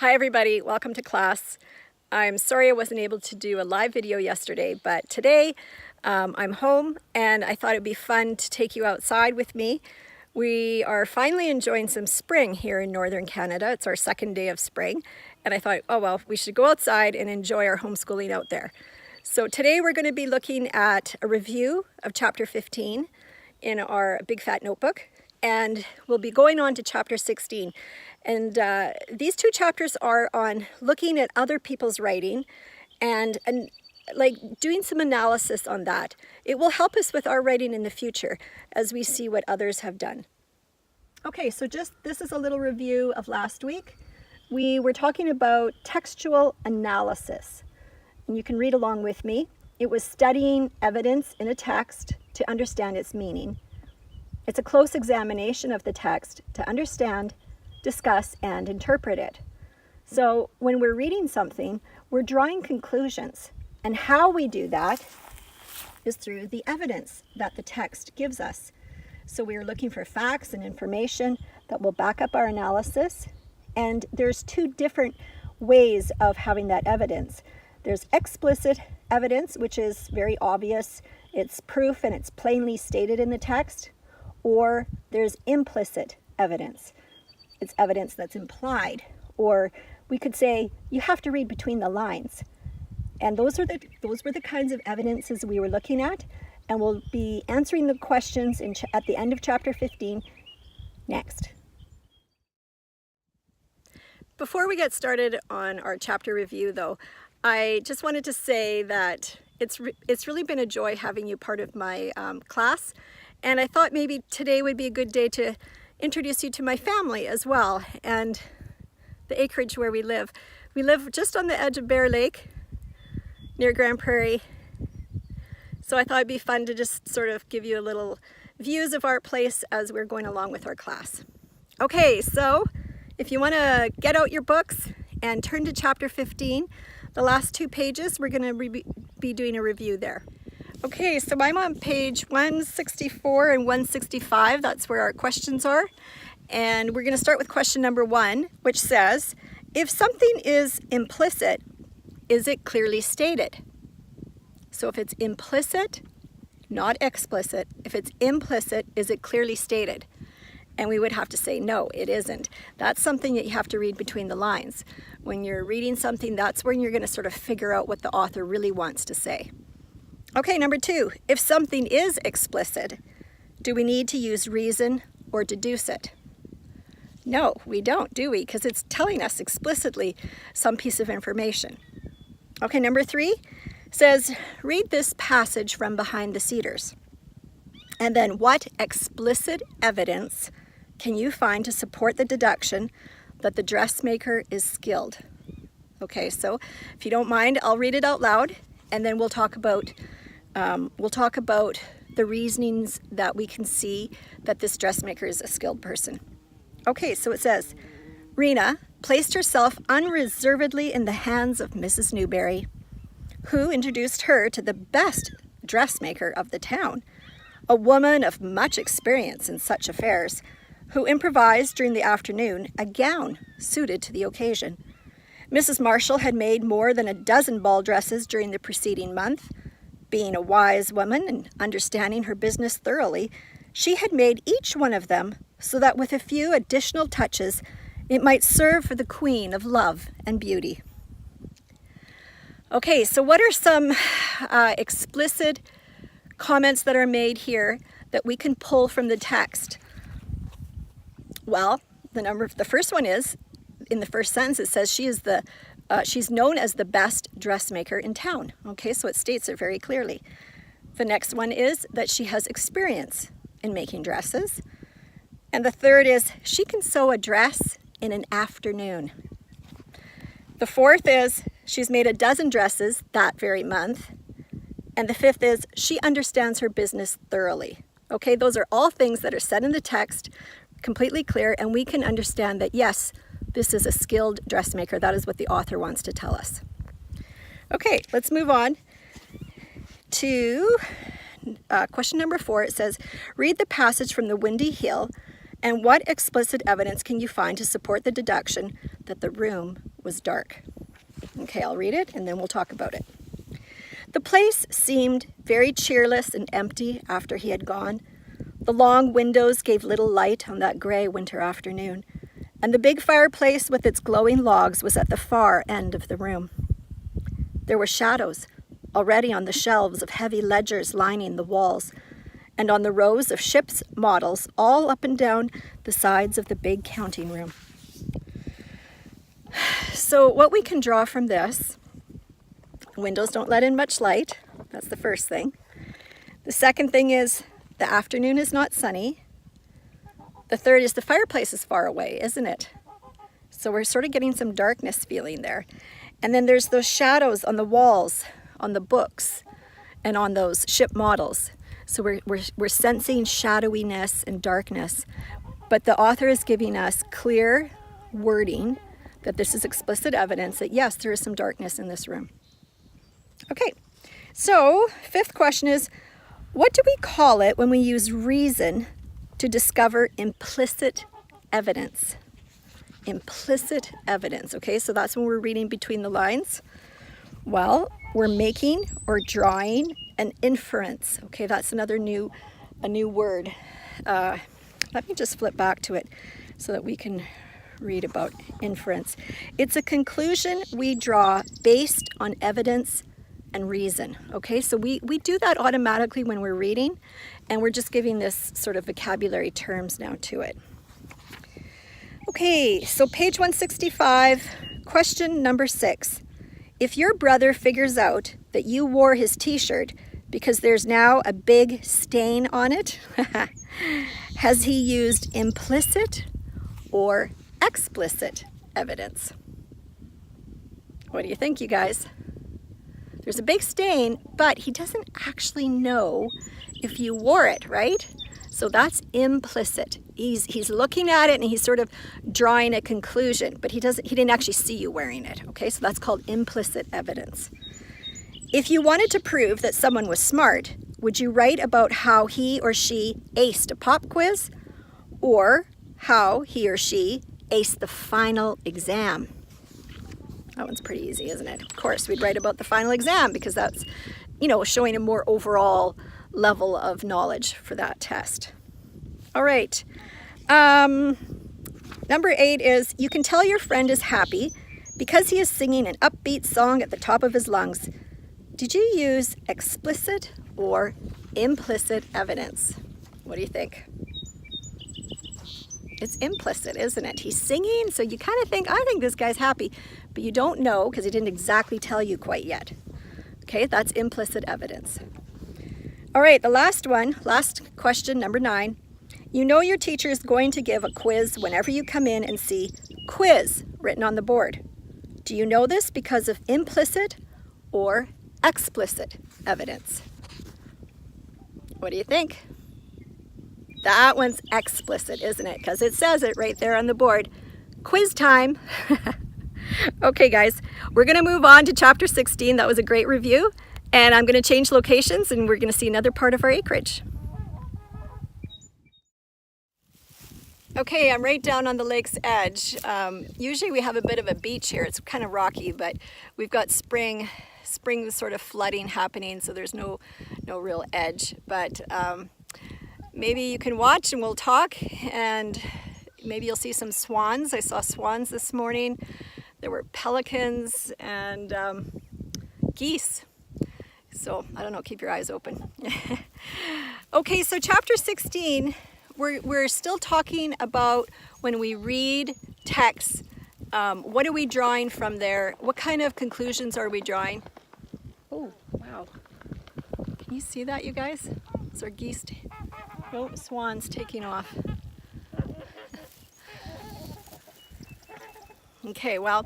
Hi everybody, welcome to class. I'm sorry I wasn't able to do a live video yesterday, but today I'm home and I thought it'd be fun to take you outside with me. We are finally enjoying some spring here in northern Canada. It's our second day of spring and I thought, oh well, we should go outside and enjoy our homeschooling out there. So today we're going to be looking at a review of chapter 15 in our Big Fat Notebook. And we'll be going on to chapter 16. And these two chapters are on looking at other people's writing and like doing some analysis on that. It will help us with our writing in the future as we see what others have done. Okay, so this is a little review of last week. We were talking about textual analysis. And you can read along with me. It was studying evidence in a text to understand its meaning. It's a close examination of the text to understand, discuss, and interpret it. So when we're reading something, we're drawing conclusions. And how we do that is through the evidence that the text gives us. So we are looking for facts and information that will back up our analysis. And there's two different ways of having that evidence. There's explicit evidence, which is very obvious. It's proof and it's plainly stated in the text. Or there's implicit evidence. It's evidence that's implied. Or we could say you have to read between the lines. And those were the kinds of evidences we were looking at. And we'll be answering the questions at the end of chapter 15 next. Before we get started on our chapter review though, I just wanted to say that it's really been a joy having you part of my class. And I thought maybe today would be a good day to introduce you to my family as well and the acreage where we live. We live just on the edge of Bear Lake near Grand Prairie. So I thought it'd be fun to just sort of give you a little views of our place as we're going along with our class. Okay, so if you want to get out your books and turn to chapter 15, the last 2 pages, we're going to be doing a review there. Okay, so I'm on page 164 and 165. That's where our questions are. And we're going to start with question number 1, which says, if something is implicit, is it clearly stated? So if it's implicit, not explicit, if it's implicit, is it clearly stated? And we would have to say, no, it isn't. That's something that you have to read between the lines. When you're reading something, that's when you're going to sort of figure out what the author really wants to say. Okay, number 2, if something is explicit, do we need to use reason or deduce it? No, we don't, do we? Because it's telling us explicitly some piece of information. Okay, number 3 says, read this passage from behind the cedars. And then what explicit evidence can you find to support the deduction that the dressmaker is skilled? Okay, so if you don't mind, I'll read it out loud and then we'll talk about the reasonings that we can see that this dressmaker is a skilled person. Okay, so it says, Rena placed herself unreservedly in the hands of Mrs. Newberry, who introduced her to the best dressmaker of the town, a woman of much experience in such affairs, who improvised during the afternoon a gown suited to the occasion. Mrs. Marshall had made more than a dozen ball dresses during the preceding month. Being a wise woman and understanding her business thoroughly, she had made each one of them so that with a few additional touches, it might serve for the queen of love and beauty. Okay, so what are some explicit comments that are made here that we can pull from the text? Well, the first one is, in the first sentence, it says she's known as the best dressmaker in town. Okay, so it states it very clearly. The next one is that she has experience in making dresses. And the third is she can sew a dress in an afternoon. The fourth is she's made a dozen dresses that very month. And the fifth is she understands her business thoroughly. Okay, those are all things that are said in the text, completely clear, and we can understand that yes, this is a skilled dressmaker. That is what the author wants to tell us. Okay, let's move on to question number 4. It says, read the passage from the Windy Hill And what explicit evidence can you find to support the deduction that the room was dark. Okay, I'll read it and then we'll talk about it. The place seemed very cheerless and empty after he had gone. The long windows gave little light on that gray winter afternoon, and the big fireplace with its glowing logs was at the far end of the room. There were shadows already on the shelves of heavy ledgers lining the walls, and on the rows of ship's models all up and down the sides of the big counting room. So what we can draw from this, windows don't let in much light. That's the first thing. The second thing is the afternoon is not sunny. The third is the fireplace is far away, isn't it? So we're sort of getting some darkness feeling there. And then there's those shadows on the walls, on the books, and on those ship models. So we're sensing shadowiness and darkness. But the author is giving us clear wording that this is explicit evidence that yes, there is some darkness in this room. Okay, so fifth question is, what do we call it when we use reason to discover implicit evidence? Implicit evidence, okay, so that's when we're reading between the lines. Well, we're making or drawing an inference, okay, that's a new word. Let me just flip back to it so that we can read about inference. It's a conclusion we draw based on evidence and reason, okay? So we do that automatically when we're reading, and we're just giving this sort of vocabulary terms now to it. Okay, so page 165, question number 6. If your brother figures out that you wore his t-shirt because there's now a big stain on it, has he used implicit or explicit evidence? What do you think, you guys? There's a big stain, but he doesn't actually know if you wore it, right? So that's implicit. He's looking at it and he's sort of drawing a conclusion, but he didn't actually see you wearing it, okay? So that's called implicit evidence. If you wanted to prove that someone was smart, would you write about how he or she aced a pop quiz or how he or she aced the final exam? That one's pretty easy, isn't it? Of course, we'd write about the final exam because that's, showing a more overall level of knowledge for that test. All right. Number 8 is, you can tell your friend is happy because he is singing an upbeat song at the top of his lungs. Did you use explicit or implicit evidence? What do you think? It's implicit, isn't it? He's singing, so you kind of think, I think this guy's happy, but you don't know because he didn't exactly tell you quite yet. Okay, that's implicit evidence. All right, the last question, number 9. You know your teacher is going to give a quiz whenever you come in and see quiz written on the board. Do you know this because of implicit or explicit evidence? What do you think? That one's explicit, isn't it? Because it says it right there on the board. Quiz time. Okay, guys, we're going to move on to chapter 16. That was a great review. And I'm going to change locations and we're going to see another part of our acreage. Okay, I'm right down on the lake's edge. Usually we have a bit of a beach here. It's kind of rocky, but we've got spring sort of flooding happening, so there's no real edge. But maybe you can watch and we'll talk, and maybe you'll see some swans. I saw swans this morning. There were pelicans and geese. So I don't know, keep your eyes open. Okay, so chapter 16, we're still talking about when we read texts, what are we drawing from there? What kind of conclusions are we drawing? Oh, wow. Can you see that, you guys? It's our geese. Oh, swans taking off. Okay, well,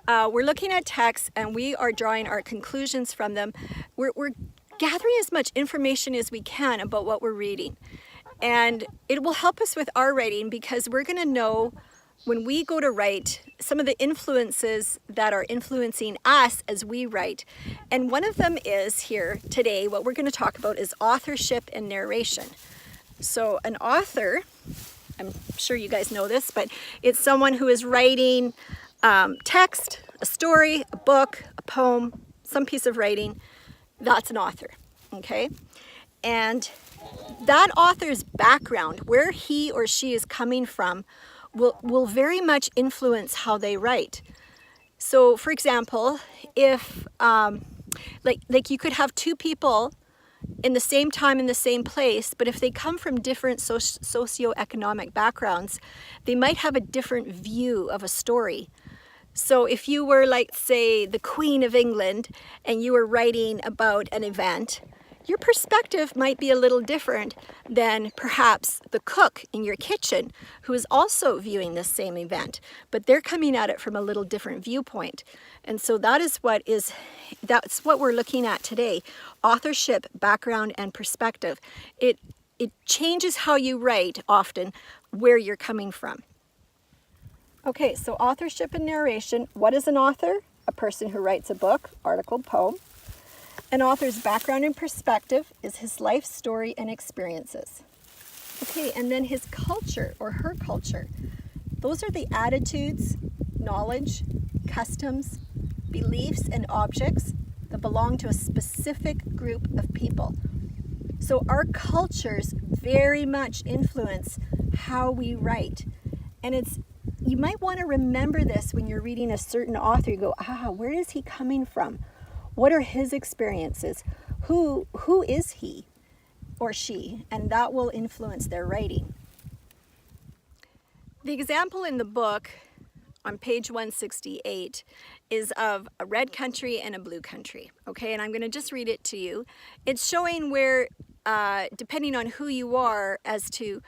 we're looking at texts and we are drawing our conclusions from them. We're gathering as much information as we can about what we're reading. And it will help us with our writing because we're going to know when we go to write some of the influences that are influencing us as we write. And one of them is here today, what we're going to talk about is authorship and narration. So an author, I'm sure you guys know this, but it's someone who is writing text, a story, a book, a poem, some piece of writing, that's an author, okay? And that author's background, where he or she is coming from, will very much influence how they write. So for example, if like you could have two people in the same time in the same place, but if they come from different socioeconomic backgrounds, they might have a different view of a story. So if you were, like, say, the Queen of England and you were writing about an event, your perspective might be a little different than perhaps the cook in your kitchen who is also viewing this same event, but they're coming at it from a little different viewpoint. And so that's what we're looking at today: authorship, background, and perspective. It changes how you write often, where you're coming from. Okay, so authorship and narration. What is an author? A person who writes a book, article, poem. An author's background and perspective is his life story and experiences. Okay, and then his culture or her culture. Those are the attitudes, knowledge, customs, beliefs, and objects that belong to a specific group of people. So our cultures very much influence how we write. And you might want to remember this when you're reading a certain author. You go, where is he coming from? What are his experiences? Who is he or she? And that will influence their writing. The example in the book on page 168 is of a red country and a blue country. Okay, and I'm going to just read it to you. It's showing where, depending on who you are, as to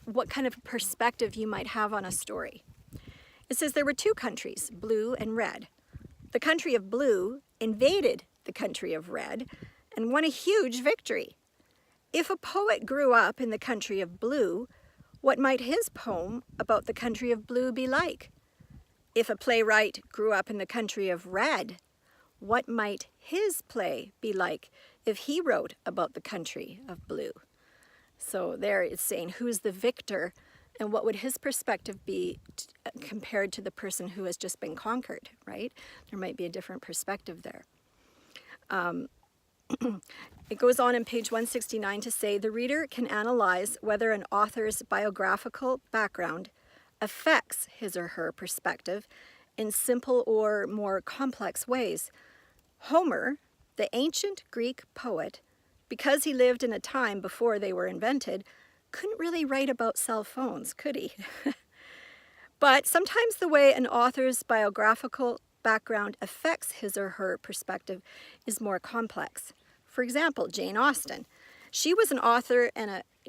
what kind of perspective you might have on a story. It says there were two countries, blue and red. The country of blue invaded the country of red and won a huge victory. If a poet grew up in the country of blue, what might his poem about the country of blue be like? If a playwright grew up in the country of red, what might his play be like if he wrote about the country of blue? So there it's saying who's the victor and what would his perspective be compared to the person who has just been conquered, right? There might be a different perspective there. It goes on in page 169 to say, the reader can analyze whether an author's biographical background affects his or her perspective in simple or more complex ways. Homer, the ancient Greek poet, because he lived in a time before they were invented, couldn't really write about cell phones, could he? But sometimes the way an author's biographical background affects his or her perspective is more complex. For example, Jane Austen. She was an author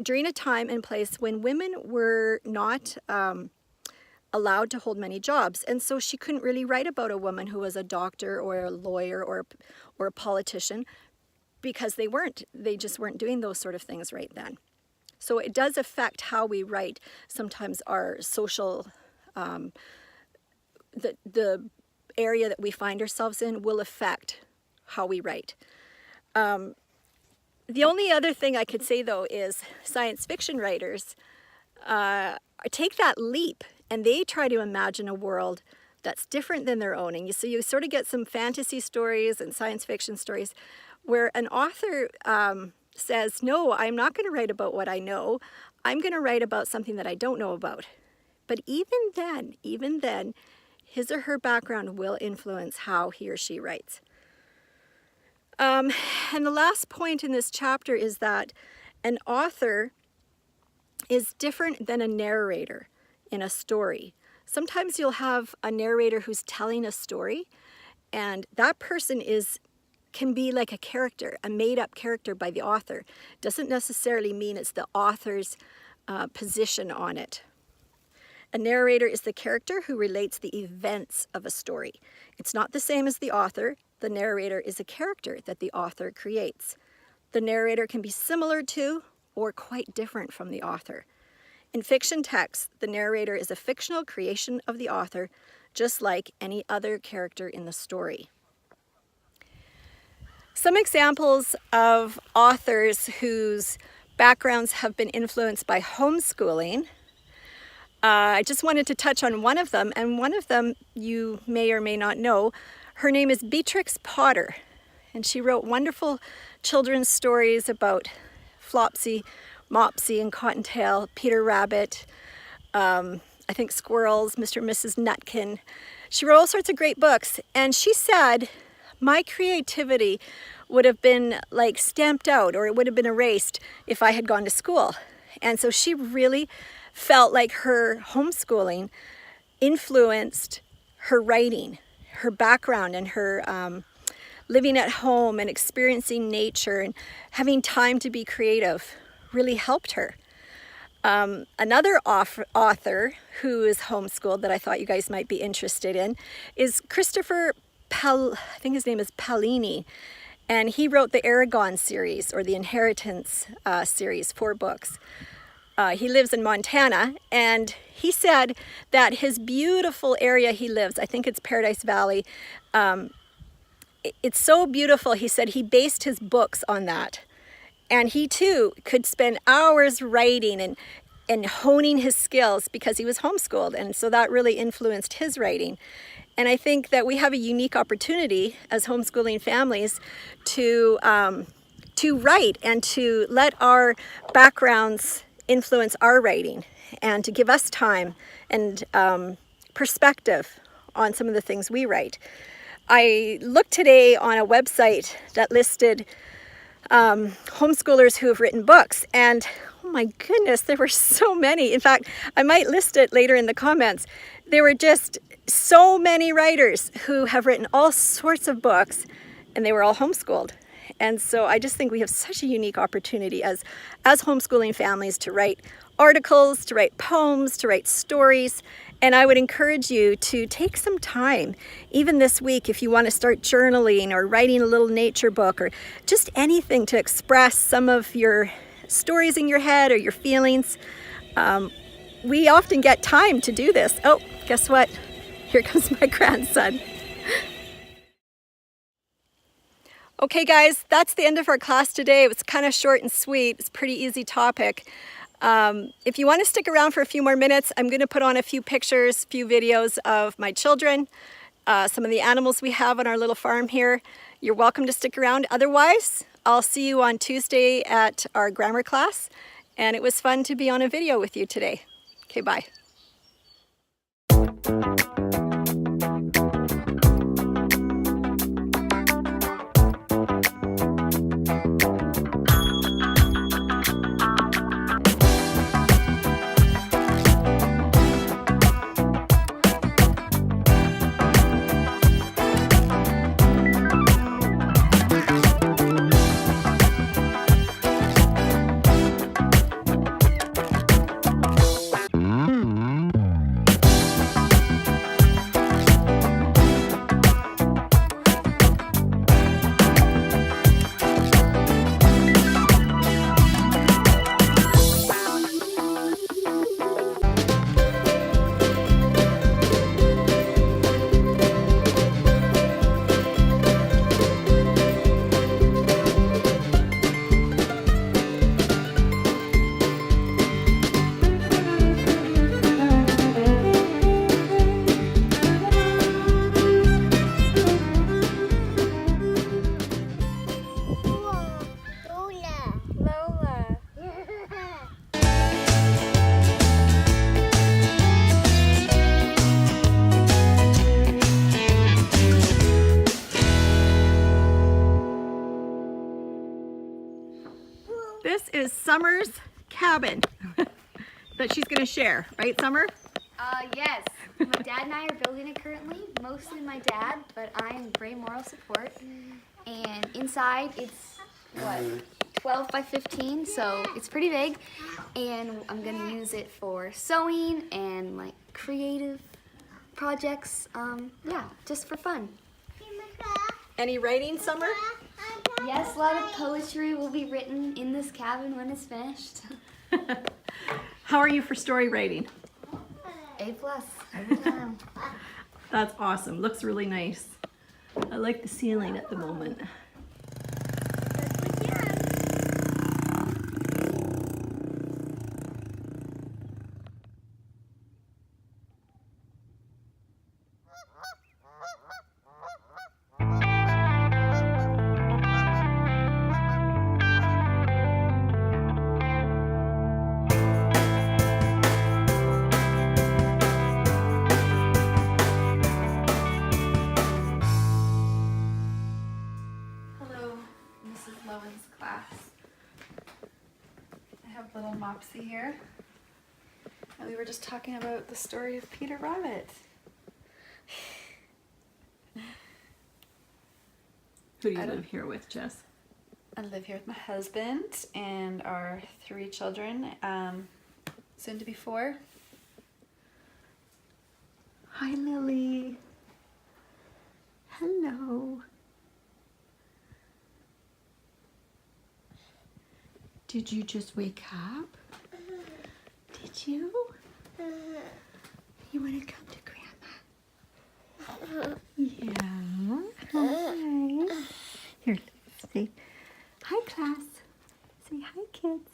during a time and place when women were not allowed to hold many jobs, and so she couldn't really write about a woman who was a doctor or a lawyer or a politician, because they just weren't doing those sort of things right then. So it does affect how we write. Sometimes our social, the area that we find ourselves in will affect how we write. The only other thing I could say, though, is science fiction writers take that leap and they try to imagine a world that's different than their own. And so you sort of get some fantasy stories and science fiction stories where an author says, no, I'm not going to write about what I know. I'm going to write about something that I don't know about. But even then, his or her background will influence how he or she writes. And the last point in this chapter is that an author is different than a narrator in a story. Sometimes you'll have a narrator who's telling a story, and that person can be like a character, a made-up character by the author. Doesn't necessarily mean it's the author's position on it. A narrator is the character who relates the events of a story. It's not the same as the author. The narrator is a character that the author creates. The narrator can be similar to or quite different from the author. In fiction texts, the narrator is a fictional creation of the author, just like any other character in the story. Some examples of authors whose backgrounds have been influenced by homeschooling. I just wanted to touch on one of them, and one of them you may or may not know. Her name is Beatrix Potter, and she wrote wonderful children's stories about Flopsy, Mopsy, and Cottontail, Peter Rabbit, I think squirrels, Mr. and Mrs. Nutkin. She wrote all sorts of great books, and she said my creativity would have been like stamped out, or it would have been erased if I had gone to school. And so she really felt like her homeschooling influenced her writing, her background, and her living at home and experiencing nature and having time to be creative really helped her. Another author who is homeschooled that I thought you guys might be interested in is Christopher I think his name is Pellini, and he wrote the Aragon series, or the Inheritance series, 4 books. He lives in Montana, and he said that his beautiful area he lives, I think it's Paradise Valley, it's so beautiful, he said he based his books on that. And he too could spend hours writing and honing his skills because he was homeschooled, and so that really influenced his writing. And I think that we have a unique opportunity as homeschooling families to write and to let our backgrounds influence our writing, and to give us time and perspective on some of the things we write. I looked today on a website that listed homeschoolers who have written books, and oh my goodness, there were so many. In fact, I might list it later in the comments. There were just so many writers who have written all sorts of books, and they were all homeschooled. And so I just think we have such a unique opportunity as homeschooling families to write articles, to write poems, to write stories. And I would encourage you to take some time, even this week, if you want to start journaling or writing a little nature book or just anything to express some of your stories in your head or your feelings. We often get time to do this. Oh, guess what? Here comes my grandson. Okay guys, that's the end of our class today. It was kind of short and sweet. It's a pretty easy topic. If you want to stick around for a few more minutes, I'm going to put on a few pictures, a few videos of my children, some of the animals we have on our little farm here. You're welcome to stick around. Otherwise, I'll see you on Tuesday at our grammar class. And it was fun to be on a video with you today. Okay, bye. This is Summer's cabin that she's going to share, right, Summer? Yes. My dad and I are building it currently, mostly my dad, but I'm great moral support. And inside it's, what, 12 by 15, so it's pretty big. And I'm going to use it for sewing and like creative projects, yeah, just for fun. Any writing, Summer? Yes, a lot of poetry will be written in this cabin when it's finished. How are you for story writing? A+ every time. That's awesome. Looks really nice. I like the ceiling at the moment. have little Mopsy here. And we were just talking about the story of Peter Rabbit. Who do you live here with, Jess? I live here with my husband and our 3 children, soon to be 4. Hi, Lily. Hello. Did you just wake up? Did you? You want to come to Grandma? Yeah. Hi. Here, say hi, class. Say hi, kids.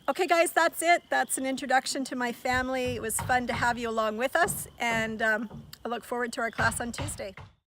Okay guys, that's it. That's an introduction to my family. It was fun to have you along with us, and I look forward to our class on Tuesday.